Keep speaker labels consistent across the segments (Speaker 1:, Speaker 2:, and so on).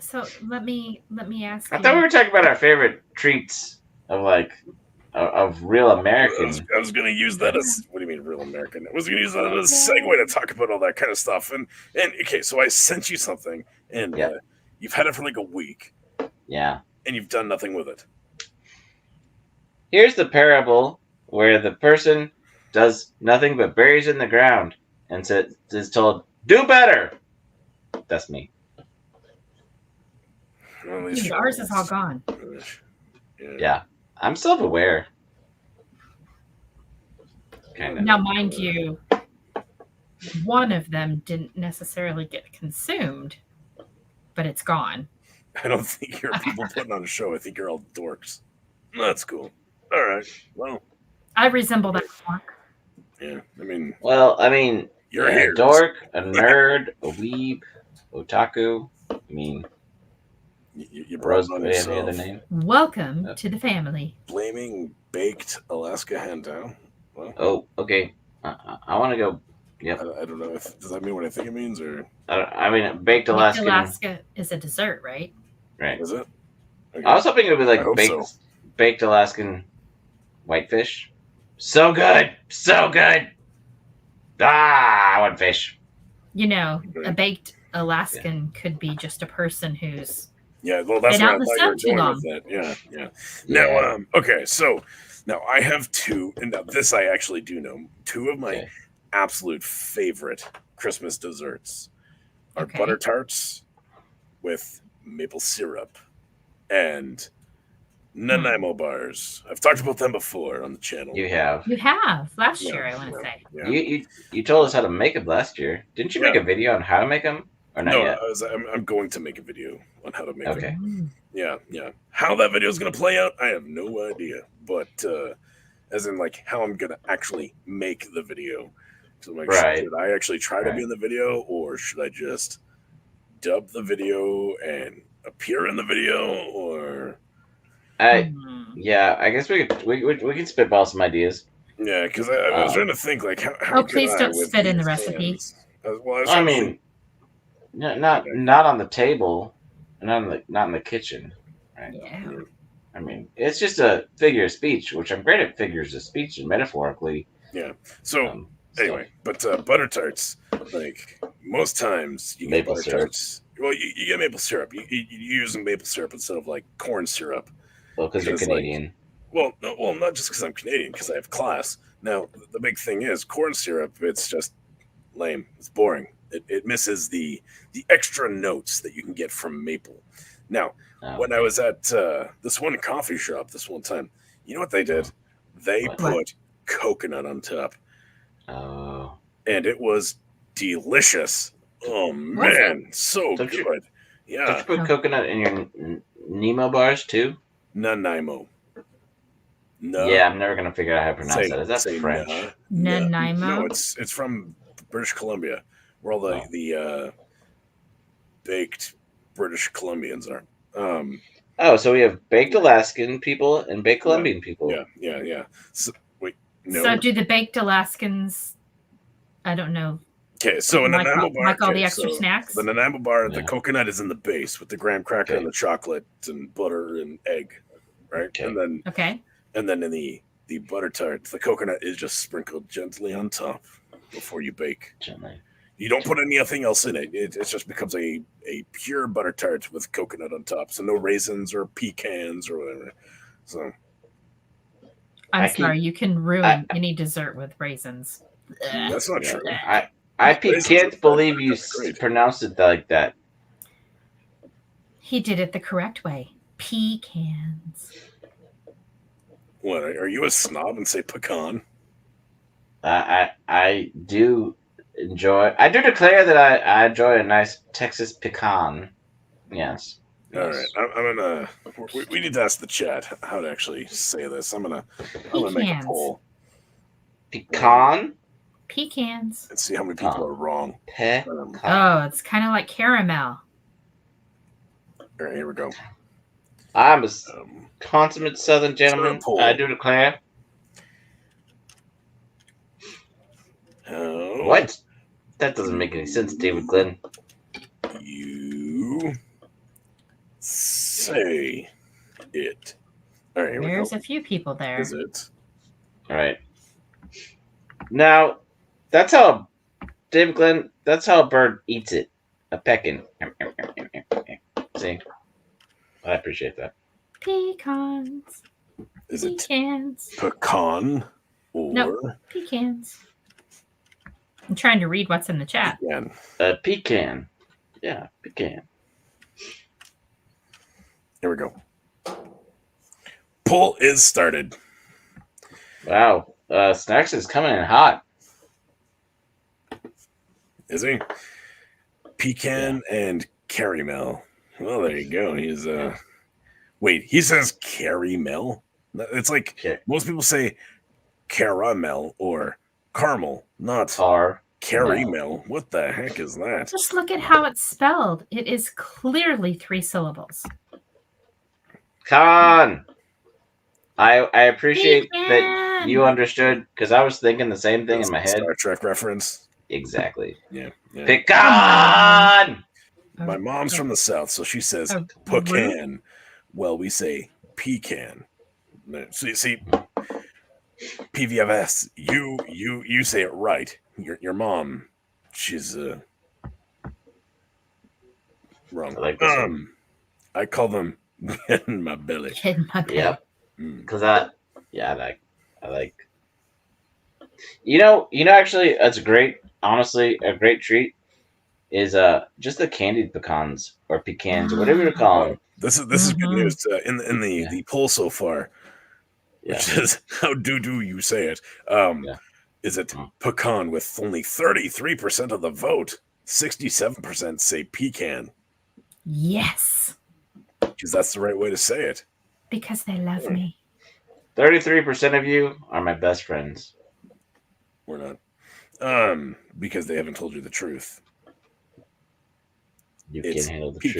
Speaker 1: So let me ask
Speaker 2: I thought we
Speaker 1: you.
Speaker 2: were talking about our favorite treats of of real American.
Speaker 3: I was going to use that as what do you mean, real American? I was going to use that as a segue to talk about all that kind of stuff. And okay, so I sent you something, and
Speaker 2: Yep.
Speaker 3: you've had it for like a week,
Speaker 2: Yeah.
Speaker 3: and you've done nothing with it.
Speaker 2: Here's the parable where the person does nothing but buries in the ground and is told, "Do better." That's me.
Speaker 3: Well,
Speaker 1: Dude, ours is all gone.
Speaker 2: Yeah. I'm self-aware. Kind of.
Speaker 1: Now, mind you, one of them didn't necessarily get consumed, but it's gone.
Speaker 3: I don't think you're people putting on a show. I think you're all dorks. That's cool. All right. Well,
Speaker 1: I resemble that more.
Speaker 3: yeah. I mean,
Speaker 2: you're
Speaker 3: here.
Speaker 2: a dork, a nerd, a weeb, otaku. I mean,
Speaker 3: you brought it on
Speaker 2: any
Speaker 3: yourself.
Speaker 2: other name?
Speaker 1: Welcome to the family.
Speaker 3: Blaming baked Alaska hen down. Well,
Speaker 2: Oh, okay. I want to go. Yep.
Speaker 3: I don't know. Does that mean what I think it means, or
Speaker 2: baked Alaskan.
Speaker 1: Alaska is a dessert, right?
Speaker 2: Right.
Speaker 3: Is it? Okay.
Speaker 2: I was hoping it would be like baked Alaskan whitefish. So good, so good. Ah, I want fish.
Speaker 1: You know, a baked Alaskan could be just a person who's
Speaker 3: well, that's
Speaker 1: been
Speaker 3: what
Speaker 1: out in
Speaker 3: I
Speaker 1: the
Speaker 3: thought
Speaker 1: sun
Speaker 3: you
Speaker 1: too
Speaker 3: were
Speaker 1: long.
Speaker 3: going with that. Yeah. Now, okay, so now I have two, and now this I actually do know. Two of my absolute favorite Christmas desserts are butter tarts with maple syrup and Nanaimo bars. I've talked about them before on the channel.
Speaker 2: You have.
Speaker 1: You have last year, I want to say.
Speaker 2: Yeah. You told us how to make them last year. Didn't you make a video on how to make them, or not yet?
Speaker 3: I'm going to make a video on how to make
Speaker 2: Okay.
Speaker 3: them. Yeah. How that video is going to play out, I have no idea. But as in, like, how I'm going to actually make the video. So, like, should I actually try to be in the video, or should I just dub the video and appear in the video, or?
Speaker 2: Yeah, I guess we can spitball some ideas.
Speaker 3: Yeah, because I was trying to think, like, how
Speaker 1: please don't spit in the recipe.
Speaker 3: Well,
Speaker 2: I mean, not on the table, not in the kitchen. Right?
Speaker 1: Yeah.
Speaker 2: I mean, it's just a figure of speech, which I'm great at figures of speech and metaphorically.
Speaker 3: Yeah. So anyway, but butter tarts, like most times you get butter tarts. Well, you get maple syrup. You use maple syrup instead of like corn syrup.
Speaker 2: Well, because you're Canadian.
Speaker 3: Well, not just because I'm Canadian, because I have class. Now, the big thing is corn syrup. It's just lame. It's boring. It misses the extra notes that you can get from maple. Now, when I was at this one coffee shop this one time, you know what they did? They put coconut on top.
Speaker 2: Oh.
Speaker 3: And it was delicious. Oh, man. So good. Yeah.
Speaker 2: Did you put coconut in your Nemo bars, too?
Speaker 3: Nanaimo.
Speaker 2: No. Yeah, I'm never gonna figure out how to pronounce that. Is that French?
Speaker 1: Nanaimo.
Speaker 3: No, it's from British Columbia, where all the baked British Columbians are.
Speaker 2: So we have baked Alaskan people and baked Colombian people.
Speaker 3: Yeah. So, wait, no.
Speaker 1: So do the baked Alaskans? I don't know.
Speaker 3: Okay, so a Nanaimo bar.
Speaker 1: Like all the extra snacks.
Speaker 3: The Nanaimo bar, the coconut is in the base with the graham cracker and the chocolate and butter and egg, right?
Speaker 2: Okay.
Speaker 3: And then in the butter tart, the coconut is just sprinkled gently on top before you bake.
Speaker 2: Gently.
Speaker 3: You don't put anything else in it. It just becomes a pure butter tart with coconut on top. So no raisins or pecans or whatever. So
Speaker 1: I'm sorry, you can ruin any dessert with raisins.
Speaker 3: That's not true.
Speaker 2: I can't believe you pronounced it like that.
Speaker 1: He did it the correct way. Pecans.
Speaker 3: What, are you a snob and say pecan?
Speaker 2: I do enjoy. I do declare that I enjoy a nice Texas pecan. Yes.
Speaker 3: All right, I'm gonna. We need to ask the chat how to actually say this. I'm gonna make a poll.
Speaker 2: Pecan.
Speaker 1: Pecans.
Speaker 3: And see how many people are wrong.
Speaker 1: Oh, it's kind of like caramel.
Speaker 3: All right, here we go.
Speaker 2: I'm a consummate Southern gentleman. I do declare. What? That doesn't make any sense, David Glenn.
Speaker 3: You Say it. All right, here we go.
Speaker 1: There's a few people there.
Speaker 3: Is it?
Speaker 2: All right. Now, that's how Dave Glenn. That's how a bird eats it. A pecking. See, I appreciate that.
Speaker 1: Pecans.
Speaker 3: Is it
Speaker 1: Pecans.
Speaker 3: pecan or
Speaker 1: No, pecans. I'm trying to read what's in the chat.
Speaker 3: pecan?
Speaker 2: A pecan. Yeah, pecan.
Speaker 3: Here we go. Poll is started.
Speaker 2: Wow. Snacks is coming in hot.
Speaker 3: Is he? Pecan and caramel. Well, there you go. He's Wait, he says caramel? It's like most people say caramel or caramel, not caramel. What the heck is that?
Speaker 1: Just look at how it's spelled. It is clearly 3 syllables.
Speaker 2: Con. I appreciate that you understood because I was thinking the same thing in my head.
Speaker 3: Star Trek reference.
Speaker 2: Exactly.
Speaker 3: Yeah.
Speaker 2: Pecan.
Speaker 3: My mom's from the South, so she says pecan. Well, we say pecan. So see, PVFS, you say it right. Your mom, she's wrong.
Speaker 2: I like this one.
Speaker 3: I call them in my belly.
Speaker 1: In my belly.
Speaker 2: Yep. Because I like. Actually, that's honestly, a great treat is just the candied pecans or pecans or whatever you call them.
Speaker 3: This is good news in the poll so far, which is how do you say it? Is it pecan with only 33% of the vote? 67% say pecan.
Speaker 1: Yes.
Speaker 3: Because that's the right way to say it.
Speaker 1: Because they love me.
Speaker 2: 33% of you are my best friends.
Speaker 3: We're not. Because they haven't told you the truth.
Speaker 2: You can't handle the truth.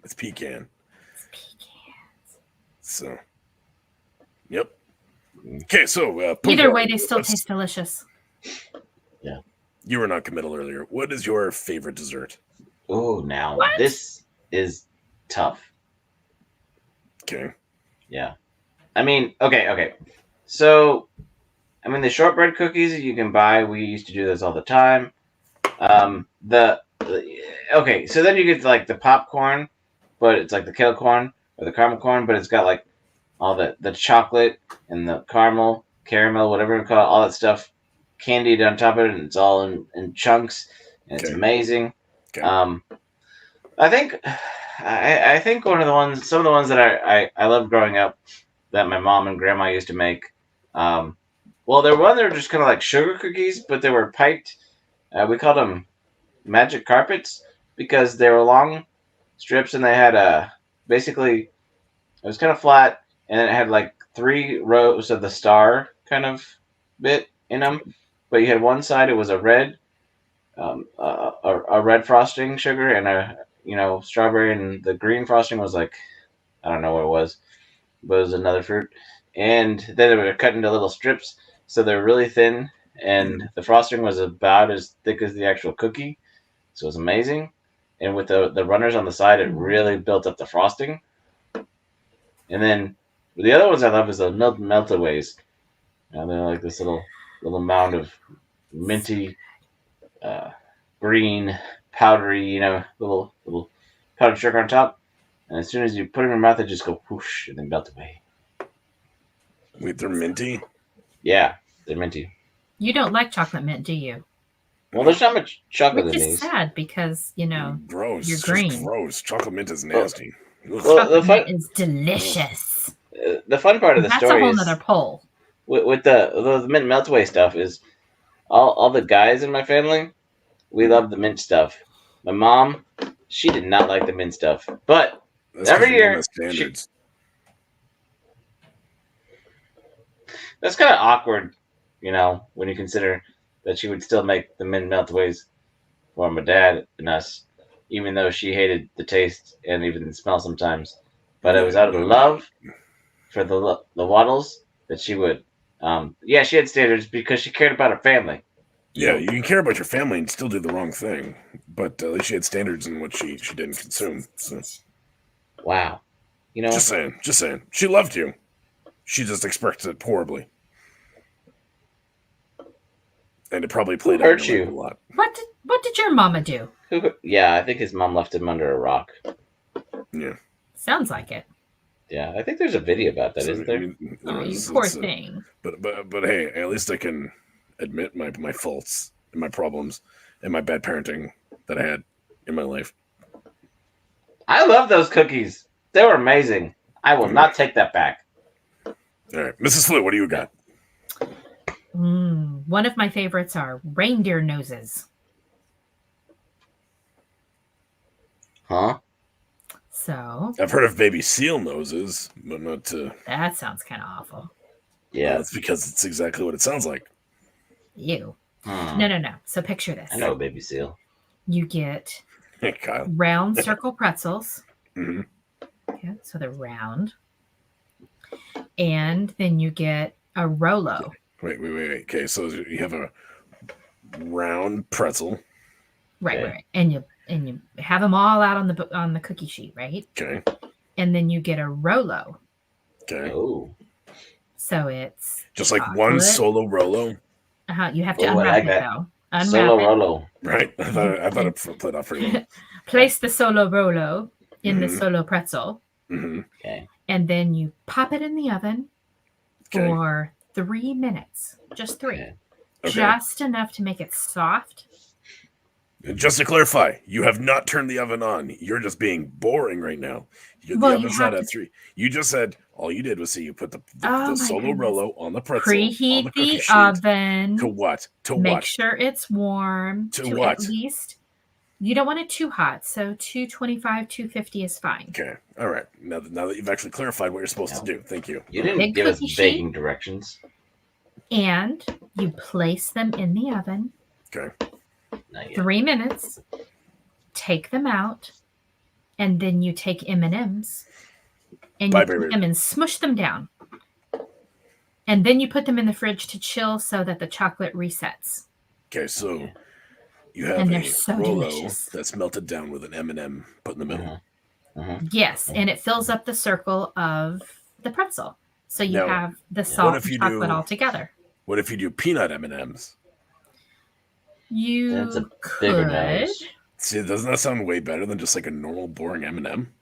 Speaker 3: It's pecan.
Speaker 1: It's pecans.
Speaker 3: So, yep. Okay, so
Speaker 1: either way, they still taste delicious.
Speaker 2: Yeah.
Speaker 3: You were not committal earlier. What is your favorite dessert?
Speaker 2: Oh, now this is tough.
Speaker 3: Okay.
Speaker 2: Yeah. I mean, okay. So, the shortbread cookies you can buy. We used to do this all the time. Okay, so then you get like the popcorn, but it's like the kettle corn or the caramel corn, but it's got like all the chocolate and the caramel, whatever you call it, all that stuff candied on top of it, and it's all in chunks, and it's amazing.
Speaker 3: Okay.
Speaker 2: I think some of the ones that I loved growing up that my mom and grandma used to make. Well, they were just kind of like sugar cookies, but they were piped. We called them magic carpets because they were long strips and they had basically it was kind of flat and then it had like 3 rows of the star kind of bit in them. But you had one side, it was a red, a red frosting sugar and a strawberry, and the green frosting was like, I don't know what it was, but it was another fruit. And then they were cut into little strips, so they're really thin, and the frosting was about as thick as the actual cookie, so it was amazing. And with the runners on the side, it really built up the frosting. And then the other ones I love is the meltaways. They're like this little mound of minty, green, powdery, little powdered sugar on top. And as soon as you put it in your mouth, they just go whoosh and then melt away.
Speaker 3: Wait, they're minty?
Speaker 2: Yeah, they're minty.
Speaker 1: You don't like chocolate mint, do you?
Speaker 2: Well, there's not much chocolate
Speaker 1: Which
Speaker 2: in
Speaker 1: is
Speaker 2: these.
Speaker 1: sad because,
Speaker 3: gross.
Speaker 1: You're green.
Speaker 3: Gross. Chocolate mint is nasty.
Speaker 2: Well,
Speaker 1: chocolate mint is delicious.
Speaker 2: The fun part of the
Speaker 1: That's
Speaker 2: story
Speaker 1: a whole
Speaker 2: is
Speaker 1: nother poll.
Speaker 2: with the mint meltaway stuff is all the guys in my family, we love the mint stuff. My mom, she did not like the mint stuff, but
Speaker 3: That's
Speaker 2: every year
Speaker 3: standards.
Speaker 2: That's kind of awkward, when you consider that she would still make the mint meltaways for my dad and us, even though she hated the taste and even the smell sometimes. But it was out of love for the waddles that she would. She had standards because she cared about her family.
Speaker 3: Yeah, you can care about your family and still do the wrong thing, but at least she had standards in what she didn't consume. So.
Speaker 2: Wow. You know,
Speaker 3: Just saying. Just saying. She loved you. She just expressed it horribly. And it probably played out
Speaker 2: hurt
Speaker 3: in your
Speaker 2: you?
Speaker 3: life a lot.
Speaker 1: What did your mama do?
Speaker 2: Yeah, I think his mom left him under a rock.
Speaker 3: Yeah.
Speaker 1: Sounds like it.
Speaker 2: Yeah, I think there's a video about that,
Speaker 3: So,
Speaker 2: isn't there?
Speaker 3: I mean,
Speaker 1: Oh, you
Speaker 3: it's-
Speaker 1: poor
Speaker 3: it's,
Speaker 1: thing.
Speaker 3: But hey, at least I can admit my faults and my problems and my bad parenting that I had in my life.
Speaker 2: I love those cookies. They were amazing. I will not take that back.
Speaker 3: All right, Mrs. Flew, what do you got?
Speaker 1: One of my favorites are reindeer noses.
Speaker 2: Huh?
Speaker 1: So
Speaker 3: I've heard of baby seal noses, but not to.
Speaker 1: that sounds kind of awful.
Speaker 2: Yeah.
Speaker 3: That's because it's exactly what it sounds like.
Speaker 1: Ew.
Speaker 2: Hmm.
Speaker 1: No. So picture this.
Speaker 2: I know a baby seal.
Speaker 1: You get
Speaker 3: Hey, Kyle.
Speaker 1: round circle pretzels.
Speaker 3: hmm
Speaker 1: Okay, so they're round. And then you get a Rolo.
Speaker 3: Wait. Okay, so you have a round pretzel.
Speaker 1: Right,
Speaker 2: Okay.
Speaker 1: right. And you have them all out on the cookie sheet, right?
Speaker 3: Okay.
Speaker 1: And then you get a Rolo.
Speaker 3: Okay.
Speaker 2: Oh.
Speaker 1: So it's
Speaker 3: Just like one
Speaker 1: chocolate.
Speaker 3: solo Rolo,
Speaker 1: You have to
Speaker 2: Oh, I
Speaker 1: unwrap
Speaker 2: like
Speaker 1: it
Speaker 2: that.
Speaker 1: though. Unwrap
Speaker 2: Solo
Speaker 1: it.
Speaker 2: Rolo.
Speaker 3: right? I thought it played out pretty well.
Speaker 1: Place the solo Rolo in the
Speaker 3: Mhm.
Speaker 1: solo pretzel,
Speaker 3: hmm
Speaker 2: Okay.
Speaker 1: and then you pop it in the oven
Speaker 3: Okay.
Speaker 1: for 3 minutes. Just 3.
Speaker 2: Okay.
Speaker 3: Okay.
Speaker 1: Just enough to make it soft.
Speaker 3: Just to clarify, you have not turned the oven on. You're just being boring right now. The
Speaker 1: Well, you
Speaker 3: oven's
Speaker 1: have
Speaker 3: not
Speaker 1: to-
Speaker 3: at 3. You just said all you did was say you put the
Speaker 1: Oh my
Speaker 3: solo
Speaker 1: goodness.
Speaker 3: Rolo on the pretzel on
Speaker 1: Preheat
Speaker 3: the cookie
Speaker 1: the
Speaker 3: sheet.
Speaker 1: oven.
Speaker 3: To what? To
Speaker 1: Make
Speaker 3: what?
Speaker 1: sure it's warm.
Speaker 3: To
Speaker 1: At
Speaker 3: what?
Speaker 1: least you don't want it too hot. So 225, 250 is fine.
Speaker 3: Okay. All right. Now that you've actually clarified what you're supposed to
Speaker 2: No.
Speaker 3: do, thank you.
Speaker 2: You didn't
Speaker 1: Big
Speaker 2: give us
Speaker 1: cookie sheet.
Speaker 2: baking directions.
Speaker 1: And you place them in the oven
Speaker 3: Okay.
Speaker 2: Not yet.
Speaker 1: 3 minutes. Take them out, and then you take M&Ms and you
Speaker 3: Bye,
Speaker 1: put them and smush them down. And then you put them in the fridge to chill so that the chocolate resets.
Speaker 3: Okay. So
Speaker 2: Okay.
Speaker 3: you have
Speaker 1: And
Speaker 3: a
Speaker 1: they're so
Speaker 3: Rolo
Speaker 1: delicious.
Speaker 3: that's melted down with an M&M put in the middle.
Speaker 1: Yes, and it fills up the circle of the pretzel. So you
Speaker 3: Now,
Speaker 1: have the
Speaker 3: what
Speaker 1: salt
Speaker 3: if
Speaker 1: and
Speaker 3: you
Speaker 1: chocolate
Speaker 3: do-
Speaker 1: all together.
Speaker 3: What if you do peanut M&Ms?
Speaker 1: You
Speaker 2: That's a bigger
Speaker 1: could.
Speaker 2: nose.
Speaker 3: See, doesn't that sound way better than just like a normal boring M&M?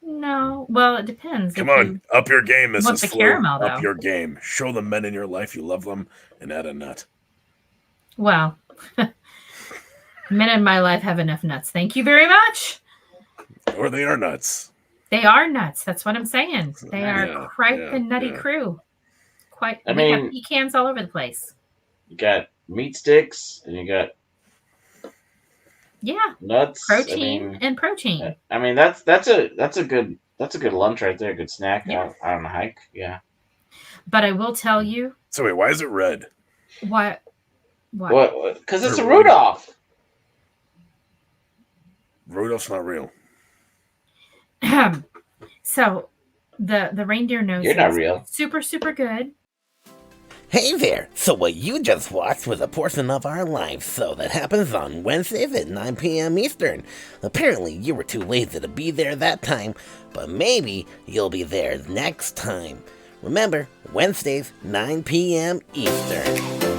Speaker 1: No, well, it depends.
Speaker 3: Come
Speaker 1: If
Speaker 3: on,
Speaker 1: you-
Speaker 3: up your game,
Speaker 1: want
Speaker 3: Mrs.
Speaker 1: the
Speaker 3: Flo.
Speaker 1: caramel,
Speaker 3: Up
Speaker 1: though.
Speaker 3: your game. Show the men in your life you love them and add a nut.
Speaker 1: Well, men in my life have enough nuts. Thank you very much.
Speaker 3: Or they are nuts.
Speaker 1: They are nuts. That's what I'm saying. They are
Speaker 3: Yeah,
Speaker 1: quite
Speaker 3: yeah,
Speaker 1: the nutty
Speaker 3: yeah.
Speaker 1: crew. Quite.
Speaker 2: I
Speaker 1: We have
Speaker 2: mean-
Speaker 1: pecans all over the place.
Speaker 2: You got meat sticks and you got
Speaker 1: Yeah,
Speaker 2: nuts.
Speaker 1: protein and protein.
Speaker 2: I mean that's a good lunch right there. A good snack
Speaker 1: Yeah.
Speaker 2: out on a hike. Yeah.
Speaker 1: But I will tell you
Speaker 3: So wait, why is it red?
Speaker 1: what.
Speaker 2: What? Because it's a
Speaker 3: Really?
Speaker 2: Rudolph.
Speaker 3: Rudolph's not real.
Speaker 1: So the reindeer nose
Speaker 2: You're not
Speaker 1: is
Speaker 2: real.
Speaker 1: super, super good.
Speaker 4: Hey there! So what you just watched was a portion of our live show that happens on Wednesdays at 9 p.m. Eastern. Apparently you were too lazy to be there that time, but maybe you'll be there next time. Remember, Wednesdays, 9 p.m. Eastern.